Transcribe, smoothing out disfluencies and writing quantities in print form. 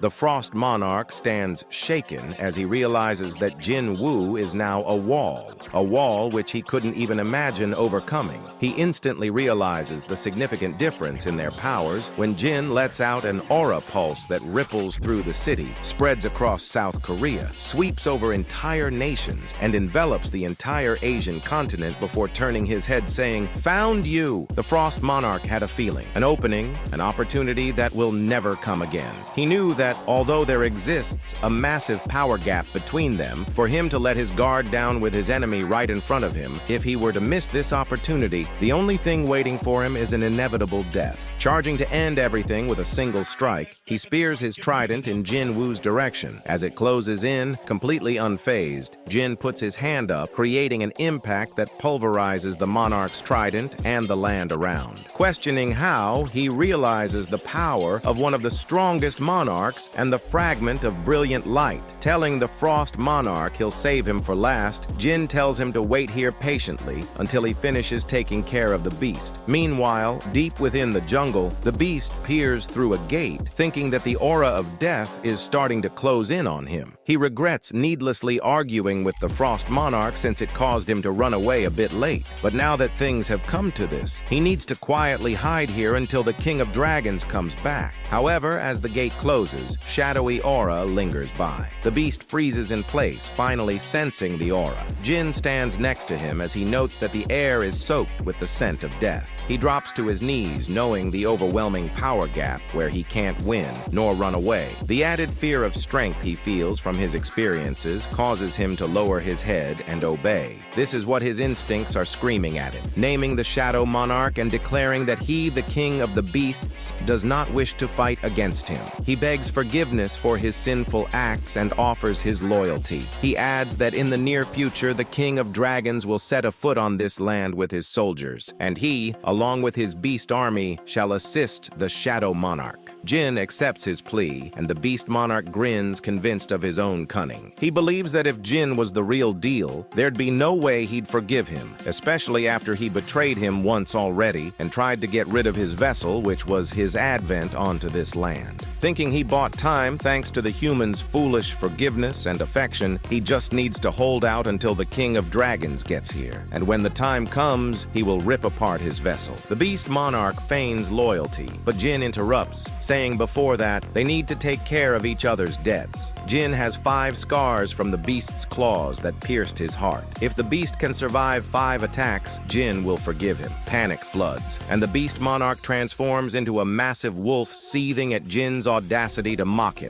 The Frost Monarch stands shaken as he realizes that Jin Woo is now a wall which he couldn't even imagine overcoming. He instantly realizes the significant difference in their powers when Jin lets out an aura pulse that ripples through the city, spreads across South Korea, sweeps over entire nations, and envelops the entire Asian continent before turning his head saying, "Found you!" The Frost Monarch had a feeling, an opening, an opportunity that will never come again. He knew that although there exists a massive power gap between them, for him to let his guard down with his enemy right in front of him, if he were to miss this opportunity, the only thing waiting for him is an inevitable death. Charging to end everything with a single strike, he spears his trident in Jin Woo's direction. As it closes in, completely unfazed, Jin puts his hand up, creating an impact that pulverizes the monarch's trident and the land around. Questioning how, he realizes the power of one of the strongest monarchs and the fragment of brilliant light. Telling the Frost Monarch he'll save him for last, Jin tells him to wait here patiently until he finishes taking care of the beast. Meanwhile, deep within the jungle, the beast peers through a gate, thinking that the aura of death is starting to close in on him. He regrets needlessly arguing with the Frost Monarch since it caused him to run away a bit late. But now that things have come to this, he needs to quietly hide here until the King of Dragons comes back. However, as the gate closes, shadowy aura lingers by. The beast freezes in place, finally sensing the aura. Jin stands next to him as he notes that the air is soaked with the scent of death. He drops to his knees, knowing the overwhelming power gap where he can't win nor run away. The added fear of strength he feels from his experiences causes him to lower his head and obey. This is what his instincts are screaming at him, naming the Shadow Monarch and declaring that he, the king of the beasts, does not wish to fight against him. He begs forgiveness for his sinful acts and offers his loyalty. He adds that in the near future, the King of Dragons will set a foot on this land with his soldiers, and he, along with his beast army, shall assist the Shadow Monarch. Jin accepts his plea, and the Beast Monarch grins, convinced of his own cunning. He believes that if Jin was the real deal, there'd be no way he'd forgive him, especially after he betrayed him once already and tried to get rid of his vessel, which was his advent onto this land. Thinking he bought time thanks to the human's foolish forgiveness and affection, he just needs to hold out until the King of Dragons gets here. And when the time comes, he will rip apart his vessel. The Beast Monarch feigns loyalty, but Jin interrupts, saying before that they need to take care of each other's debts. Jin has 5 scars from the beast's claws that pierced his heart. If the beast can survive 5 attacks, Jin will forgive him. Panic floods, and the Beast Monarch transforms into a massive wolf, seething at Jin's audacity to mock him.